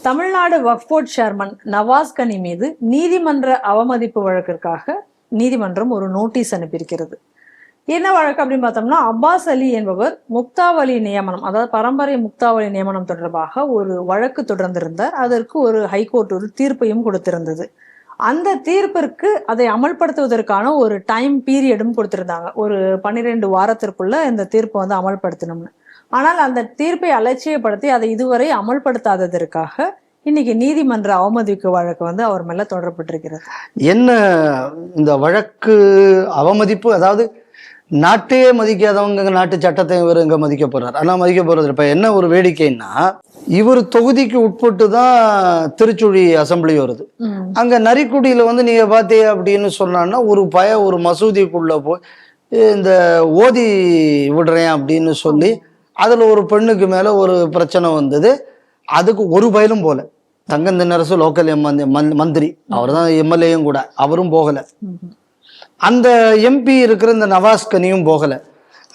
தமிழ்நாடு வக்ஃப் board chairman Nawaz கனி மீது நீதிமன்ற அவமதிப்பு வழக்கிற்காக நீதிமன்றம் ஒரு நோட்டீஸ் அனுப்பியிருக்கிறது. என்ன வழக்கு அப்படின்னு பார்த்தோம்னா, அப்பாஸ் அலி என்பவர் முக்தாவலி நியமனம், அதாவது பரம்பரை முக்தாவலி நியமனம் தொடர்பாக ஒரு வழக்கு தொடர்ந்திருந்தார். அதற்கு ஒரு ஹைகோர்ட் ஒரு தீர்ப்பையும் கொடுத்திருந்தது. அந்த தீர்ப்பிற்கு அதை அமல்படுத்துவதற்கான ஒரு டைம் பீரியடும் கொடுத்திருந்தாங்க. ஒரு 12 வாரத்திற்குள்ள இந்த தீர்ப்பை அமல்படுத்தணும்னு. ஆனால் அந்த தீர்ப்பை அலட்சியப்படுத்தி அதை இதுவரை அமல்படுத்தாததற்காக இன்னைக்கு நீதிமன்ற அவமதிப்பு வழக்கு அவர் மேல தொடரப்பட்டிருக்கிறது. என்ன இந்த வழக்கு அவமதிப்பு? அதாவது நாட்டையே மதிக்காதவங்க நாட்டு சட்டத்தை இவர் இங்க மதிக்க போறாரு. ஆனா மதிக்க போறது இப்ப என்ன ஒரு வேடிக்கைன்னா, இவர் தொகுதிக்கு உட்பட்டு தான் திருச்சுழி அசம்பிளி வருது. அங்க நரிக்குடியில நீங்க பாத்தீங்க அப்படின்னு சொன்னான்னா, ஒரு மசூதிக்குள்ள போய் இந்த ஓதி விடுறேன் அப்படின்னு சொல்லி அதுல ஒரு பெண்ணுக்கு மேல ஒரு பிரச்சனை வந்தது. அதுக்கு ஒரு பயலும் போல. தங்கந்தனரசு லோக்கல் மந்திரி, அவர் தான் எம்எல்ஏயும் கூட, அவரும் போகல. அந்த எம்பி இருக்கிற இந்த நவாஸ் கனியும் போகல.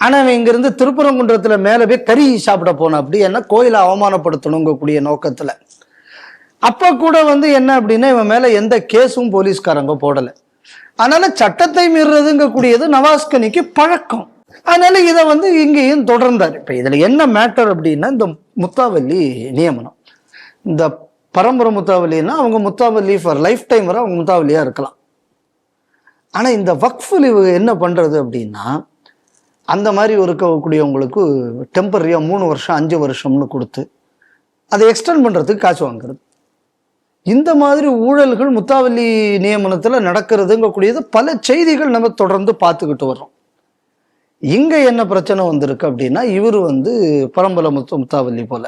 ஆனா அவன் இங்க இருந்து திருப்பரங்குன்றத்துல மேல போய் கறி சாப்பிட போன அப்படி என்ன கோயிலை அவமானப்படுத்தணுங்கக்கூடிய நோக்கத்துல. அப்ப கூட என்ன அப்படின்னா, இவன் மேல எந்த கேஸும் போலீஸ்காரங்க போடல. அதனால சட்டத்தை மீறுறதுங்க கூடியது நவாஸ் கனிக்கு பழக்கம். அதனால இதை இங்கேயும் தொடர்ந்தார். இப்ப இதுல என்ன மேட்டர் அப்படின்னா, இந்த முத்தாவல்லி நியமனம், இந்த பரம்பரை முத்தாவல்லின்னா அவங்க முத்தாவல்லி ஃபார் லைஃப் டைம் வரை அவங்க முத்தாவல்லியா இருக்கலாம். ஆனா இந்த வக்ஃபுல் என்ன பண்றது அப்படின்னா, அந்த மாதிரி இருக்கக்கூடியவங்களுக்கு டெம்பரரியா 3 வருஷம் 5 வருஷம்னு கொடுத்து அதை எக்ஸ்டெண்ட் பண்றதுக்கு காசு வாங்குறது. இந்த மாதிரி ஊழல்கள் முத்தாவல்லி நியமனத்துல நடக்கிறதுங்க கூடியது பல செய்திகள் நம்ம தொடர்ந்து பார்த்துக்கிட்டு வர்றோம். இங்க என்ன பிரச்சனை வந்திருக்கு அப்படின்னா, இவரு பரம்பரை முத்தாவல்லி போல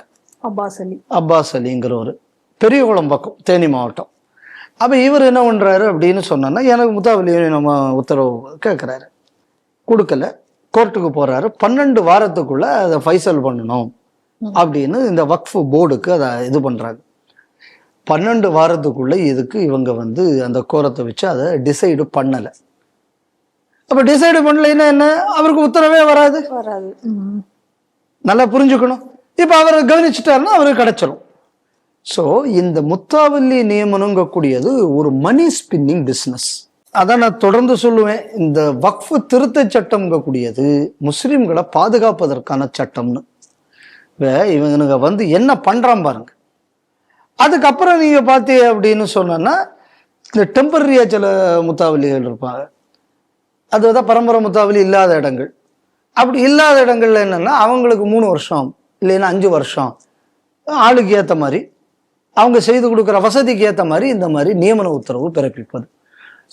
அப்பாஸ் அலிங்கிறவர் பெரியகுளம் பக்கம் தேனி மாவட்டம். அப்ப இவர் என்ன பண்றாரு அப்படின்னு சொன்னா, எனக்கு முத்தாவல்லி நம்ம உத்தரவு கேட்கிறாரு, கொடுக்கல. கோர்ட்டுக்கு போறாரு. 12 வாரத்துக்குள்ள அதை ஃபைசல் பண்ணணும் அப்படின்னு இந்த வக்ஃப் போர்டுக்கு அதை இது பண்றாங்க. 12 வாரத்துக்குள்ள இதுக்கு இவங்க அந்த கோரத்தை வச்சு அதை டிசைடு பண்ணல. அப்ப டிசைடு பண்ணலைன்னா என்ன, அவருக்கு உத்தரவே வராது. நல்லா புரிஞ்சுக்கணும். இப்ப அவர் கவனிச்சுட்டாருன்னா அவருக்கு கிடைச்சிடும். ஸோ இந்த முத்தாவல்லி நியமனங்க கூடியது ஒரு மணி ஸ்பின்னிங் பிஸ்னஸ். அதான் நான் தொடர்ந்து சொல்லுவேன். இந்த வக்ஃப் திருத்த சட்டம்ங்க கூடியது முஸ்லிம்களை பாதுகாப்பதற்கான சட்டம்னு. இவங்க என்ன பண்றான் பாருங்க. அதுக்கப்புறம் நீங்க பார்த்தீங்க அப்படின்னு சொன்னா, இந்த டெம்பரரியா சில முத்தாவல்லிகள் இருப்பாங்க. அதுதான் பரம்பரை முத்தாவல்லி இல்லாத இடங்கள். அப்படி இல்லாத இடங்கள்ல என்னன்னா, அவங்களுக்கு 3 வருஷம் இல்லைன்னா 5 வருஷம் ஆளுக்கு ஏற்ற மாதிரி அவங்க செய்து கொடுக்குற வசதிக்கு ஏற்ற மாதிரி இந்த மாதிரி நியமன உத்தரவு பிறப்பிப்பது.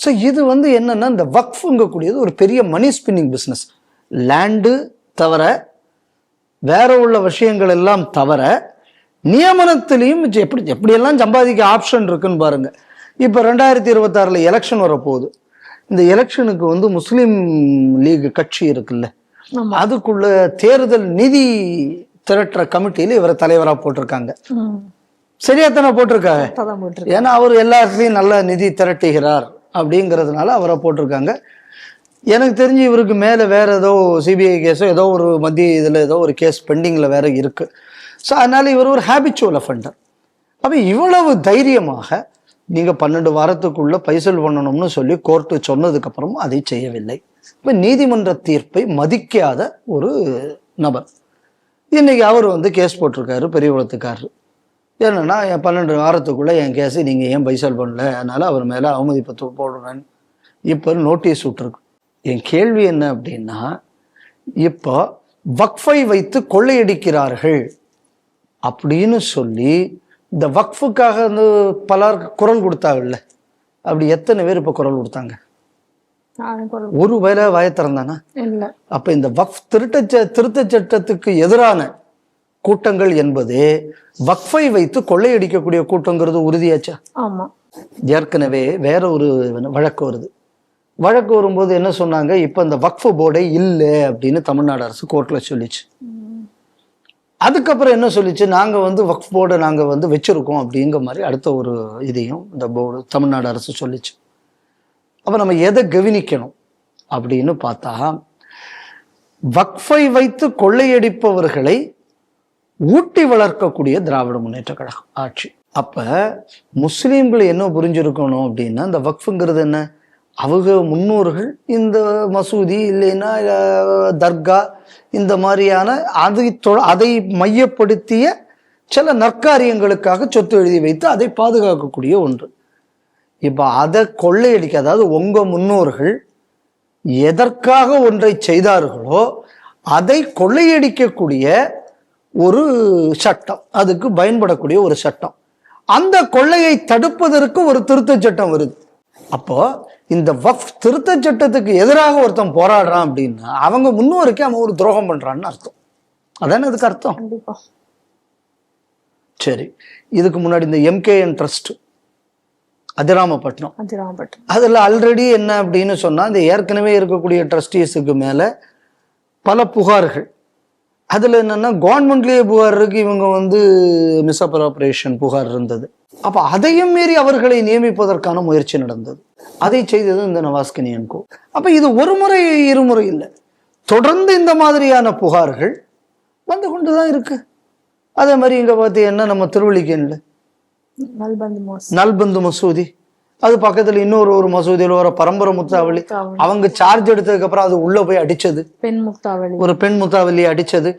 ஸோ இது என்னன்னா, இந்த வக்ஃபுங்க கூடியது ஒரு பெரிய மணி ஸ்பின்னிங் பிஸ்னஸ். லேண்டு தவிர வேற உள்ள விஷயங்கள் எல்லாம் தவிர நியமனத்திலையும் எப்படியெல்லாம் சம்பாதிக்க ஆப்ஷன் இருக்குன்னு பாருங்க. இப்போ 2026 எலெக்ஷன் வரப்போகுது. இந்த எலெக்ஷனுக்கு முஸ்லிம் லீக் கட்சி இருக்குல்ல, அதுக்குள்ள தேர்தல் நிதி திரட்டுற கமிட்டியில இவரை தலைவரா போட்டிருக்காங்க. சரியாத்தானே போட்டிருக்காங்க. ஏன்னா அவர் எல்லாத்துலயும் நல்ல நிதி திரட்டுகிறார் அப்படிங்கிறதுனால அவரை போட்டிருக்காங்க. எனக்கு தெரிஞ்சு இவருக்கு மேல வேற ஏதோ சிபிஐ கேஸோ ஏதோ ஒரு மத்திய இதுல ஏதோ ஒரு கேஸ் பெண்டிங்ல வேற இருக்கு. ஸோ அதனால இவர் ஒரு ஹேபிச்சுவல் அஃபெண்டர். அப்ப இவ்வளவு தைரியமாக நீங்க 12 வாரத்துக்குள்ள பைசல் பண்ணணும்னு சொல்லி கோர்ட்டு சொன்னதுக்கு அப்புறம் அதை செய்யவில்லை. இப்ப நீதிமன்ற தீர்ப்பை மதிக்காத ஒரு நபர் இன்னைக்கு அவர் கேஸ் போட்டிருக்காரு பெரியகுளத்துக்காரரு. என்னன்னா, என் 12 வாரத்துக்குள்ள என் கேஸ் நீங்க ஏன் பைசல் பண்ணல, அதனால அவர் மேல அவமதிப்பு போடுறேன்னு இப்ப நோட்டீஸ் விட்டுருக்கு. என் கேள்வி என்ன அப்படின்னா, இப்போ வக்ஃபை வைத்து கொள்ளையடிக்கிறார்கள் அப்படின்னு சொல்லி இந்த வக்ஃபுக்காக பலர் குரல் கொடுத்தாங்கல்ல, அப்படி எத்தனை பேர் இப்ப குரல் கொடுத்தாங்க? ஒரு வேலை வாய திறந்தானா? அப்ப இந்த வக்ஃப் திருத்த சட்டத்துக்கு எதிரான கூட்டங்கள் என்பது வக்ஃபை வைத்து கொள்ளையடிக்கக்கூடிய கூட்டங்கிறது உறுதியாச்சா? ஏற்கனவே வேற ஒரு வழக்கு வருது. வழக்கு வரும்போது என்ன சொன்னாங்க, இப்ப இந்த வக்ஃப் போர்டே இல்லை அப்படின்னு தமிழ்நாடு அரசு கோர்ட்ல சொல்லிச்சு. அதுக்கப்புறம் என்ன சொல்லிச்சு, நாங்க வக்ஃப் போர்டை நாங்க வச்சிருக்கோம் அப்படிங்கிற மாதிரி அடுத்த ஒரு இதையும் இந்த போர்டு தமிழ்நாடு அரசு சொல்லிச்சு. அப்ப நம்ம எதை கவனிக்கணும் அப்படின்னு பார்த்தா, வக்ஃபை வைத்து கொள்ளையடிப்பவர்களை ஊட்டி வளர்க்கக்கூடிய திராவிட முன்னேற்ற கழகம் ஆட்சி. அப்ப முஸ்லீம்கள் என்ன புரிஞ்சிருக்கணும் அப்படின்னா, இந்த வக்ஃபுங்கிறது என்ன, அவங்க முன்னோர்கள் இந்த மசூதி இல்லைன்னா தர்கா இந்த மாதிரியான அதை மையப்படுத்திய சில நற்காரியங்களுக்காக சொத்து எழுதி வைத்து அதை பாதுகாக்கக்கூடிய ஒன்று. இப்ப அதை கொள்ளையடிக்க, அதாவது உங்க முன்னோர்கள் எதற்காக ஒன்றை செய்தார்களோ அதை கொள்ளையடிக்கக்கூடிய ஒரு சட்டம், அதுக்கு பயன்படக்கூடிய ஒரு சட்டம், அந்த கொள்ளையை தடுப்பதற்கு ஒரு திருத்த சட்டம் வருது. அப்போ இந்த வக்ஃப் திருத்த சட்டத்துக்கு எதிராக ஒருத்தன் போராடுறான் அப்படின்னா அவங்க முன்னோருக்கு அவன் ஒரு துரோகம் பண்றான்னு அர்த்தம். அதானே அதுக்கு அர்த்தம். சரி, இதுக்கு முன்னாடி இந்த MKN ட்ரஸ்ட் அதிராமப்பட்டினம், அதுல ஆல்ரெடி என்ன அப்படின்னு சொன்னா, இந்த ஏற்கனவே இருக்கக்கூடிய ட்ரஸ்டீஸுக்கு மேல பல புகார்கள். அதுல என்னன்னா கவர்மெண்ட்லயே புகார் இருக்கு, இவங்க மிஸ்அப்ரோப்ரியேஷன் புகார் இருந்தது. அப்ப அதையும் மீறி அவர்களை நியமிப்பதற்கான முயற்சி நடந்தது. அதை செய்தது இந்த நவாஸ் கனி அண்ட் கோ. அப்ப இது ஒரு முறை இருமுறை இல்லை, தொடர்ந்து இந்த மாதிரியான புகார்கள் வந்து கொண்டுதான் இருக்கு. அதே மாதிரி இங்க பார்த்தீங்கன்னா நம்ம திருவள்ளிக்கேணில நல்பந்து மசூதி, அது பக்கத்துல இன்னொரு மசூதியில் ஒரு பரம்பரை முத்தாவளி, அவங்க சார்ஜ் எடுத்ததுக்கு அப்புறம் அது உள்ள போய் அடிச்சது, ஒரு பெண் முத்தாவளி அடிச்சது.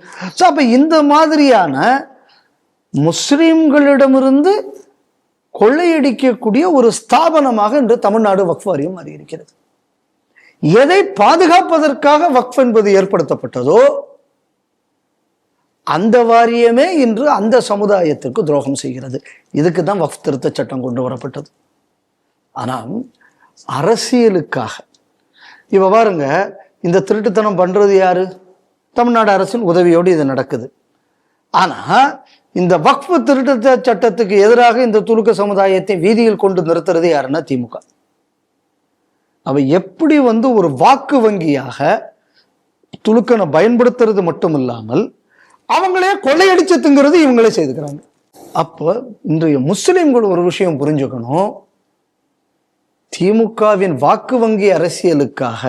அப்ப இந்த மாதிரியான முஸ்லிம்களிடமிருந்து கொள்ளையடிக்கக்கூடிய ஒரு ஸ்தாபனமாக இன்று தமிழ்நாடு வக்ஃப் வாரியம் மாறி இருக்கிறது. எதை பாதுகாப்பதற்காக வக்ஃப் என்பது ஏற்படுத்தப்பட்டதோ அந்த வாரியமே இன்று அந்த சமுதாயத்திற்கு துரோகம் செய்கிறது. இதுக்கு தான் வக்ஃப் திருத்த சட்டம் கொண்டு வரப்பட்டது. ஆனால் அரசியலுக்காக இப்ப பாருங்க, இந்த திருட்டுத்தனம் பண்றது யாரு? தமிழ்நாடு அரசின் உதவியோடு இது நடக்குது. ஆனா இந்த வக்ஃப் திருத்த சட்டத்துக்கு எதிராக இந்த துலுக்க சமுதாயத்தை வீதியில் கொண்டு நிறுத்துறது யாருன்னா திமுக. அவ எப்படி ஒரு வாக்கு வங்கியாக துலுக்கனை பயன்படுத்துறது மட்டும் இல்லாமல் அவங்களே கொள்ளையடிச்சதுங்கிறது இவங்களே செய்துக்கிறாங்க. அப்போ இன்றைய முஸ்லிம்கள் ஒரு விஷயம் புரிஞ்சுக்கணும், திமுகவின் வாக்கு வங்கி அரசியலுக்காக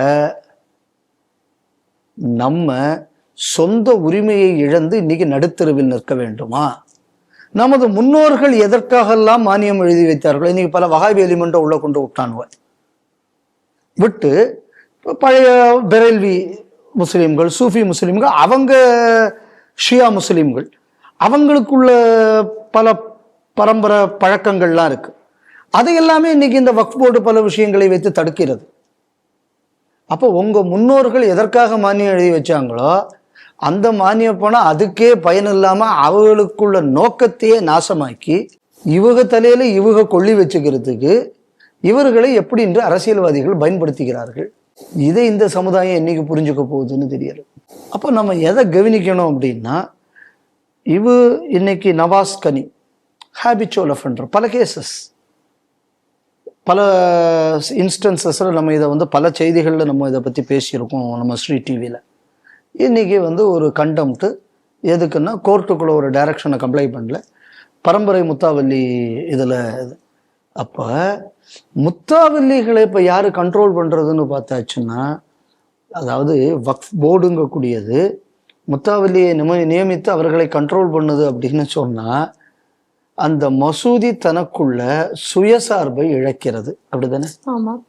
நம்ம சொந்த உரிமையை இழந்து இன்னைக்கு நடுத்தருவில் நிற்க வேண்டுமா? நமது முன்னோர்கள் எதற்காகலாம் மானியம் எழுதி வைத்தார்கள்? இன்னைக்கு பல வகாபி எலிமெண்ட்டை உள்ள கொண்டு விட்டானுவ விட்டு, பழைய பெரேல்வி முஸ்லிம்கள், சூஃபி முஸ்லிம்கள், அவங்க ஷியா முஸ்லிம்கள், அவங்களுக்குள்ள பல பரம்பரை பழக்கங்கள்லாம் இருக்கு. அதை எல்லாமே இன்னைக்கு இந்த வக்ஃப் போர்டு பல விஷயங்களை வைத்து தடுக்கிறது. அப்போ உங்க முன்னோர்கள் எதற்காக மானியம் எழுதி வச்சாங்களோ அந்த மானிய பணம் அதுக்கே பயன் இல்லாம அவங்களுக்குள்ள நோக்கத்தையே நாசமாக்கி இவங்க தலையில இவங்க கொள்ளி வச்சுக்கிறதுக்கு இவர்களை எப்படி என்று அரசியல்வாதிகள் பயன்படுத்துகிறார்கள். இதை இந்த சமுதாயம் என்னைக்கு புரிஞ்சுக்க போகுதுன்னு தெரியல. அப்போ நம்ம எதை கவனிக்கணும் அப்படின்னா, இன்னைக்கு நவாஸ் கனி ஹேபிச்சுவல் அஃபெண்டர், பல கேசஸ், பல இன்ஸ்டன்சஸ்ல நம்ம இதை பல செய்திகளில் நம்ம இதை பற்றி பேசியிருக்கோம் நம்ம ஸ்ரீ டிவியில். இன்னைக்கு ஒரு கண்டெம்ட்டு எதுக்குன்னா, கோர்ட்டுக்குள்ள ஒரு டைரக்ஷனை கம்ப்ளை பண்ணல, பரம்பரை முத்தாவல்லி இதில். அப்போ முத்தாவல்லிகளை இப்போ யாரு கண்ட்ரோல் பண்ணுறதுன்னு பார்த்தாச்சுன்னா, அதாவது வக்ஃப் போர்டுங்கக்கூடியது முத்தாவல்லியை நியமித்து அவர்களை கண்ட்ரோல் பண்ணுது அப்படின்னு சொன்னால் அந்த மசூதி தனக்குள்ள சுயசார்பை இழக்கிறது. அப்படிதானே? ஆமாம்.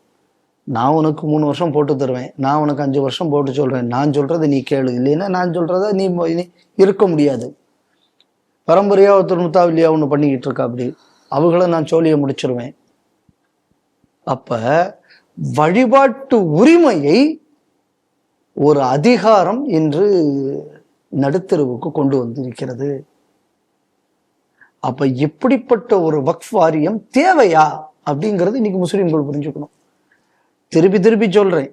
நான் உனக்கு 3 வருஷம் போட்டு தருவேன், நான் உனக்கு 5 வருஷம் போட்டு சொல்றேன், நான் சொல்றதை நீ கேளு, இல்லைன்னா நான் சொல்றத நீ இருக்க முடியாது. பரம்பரையா ஒருத்தர் முத்தாவல்லியா ஒன்று பண்ணிக்கிட்டு இருக்கா, அப்படி அவங்கள நான் சோழியை முடிச்சிருவேன். அப்ப வழிபாட்டு உரிமையை ஒரு அதிகாரம் இன்று நடுத்தருவுக்கு கொண்டு வந்திருக்கிறது. அப்ப எப்படிப்பட்ட ஒரு வக்ஃப் வாரியம் தேவையா அப்படிங்கிறது இன்னைக்கு முஸ்லிம்கள் புரிஞ்சுக்கணும். திருப்பி திருப்பி சொல்றேன்,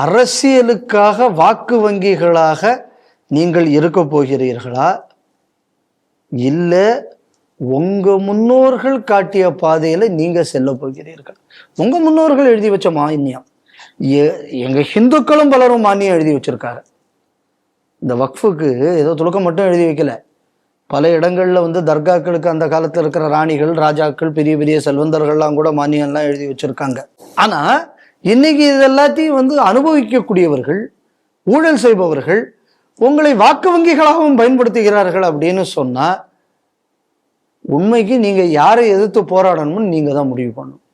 அரசியலுக்காக வாக்கு வங்கிகளாக நீங்கள் இருக்க போகிறீர்களா, இல்ல உங்க முன்னோர்கள் காட்டிய பாதையில நீங்க செல்ல போகிறீர்கள்? உங்க முன்னோர்கள் எழுதி வச்ச மானியம், எங்க ஹிந்துக்களும் பலரும் மானியம் எழுதி வச்சிருக்காரு. இந்த வக்ஃபுக்கு ஏதோ துலக்கம் மட்டும் எழுதி வைக்கல, பல இடங்கள்ல தர்காக்களுக்கு அந்த காலத்துல இருக்கிற ராணிகள், ராஜாக்கள், பெரிய பெரிய செல்வந்தர்கள்லாம் கூட மானியம்லாம் எழுதி வச்சிருக்காங்க. ஆனா இன்னைக்கு இது எல்லாத்தையும் அனுபவிக்கக்கூடியவர்கள், ஊழல் செய்பவர்கள் உங்களை வாக்கு வங்கிகளாகவும் பயன்படுத்துகிறார்கள் அப்படின்னு சொன்னா உண்மைக்கு நீங்க யாரை எதிர்த்து போராடணும்னு நீங்க தான் முடிவு பண்ணணும்.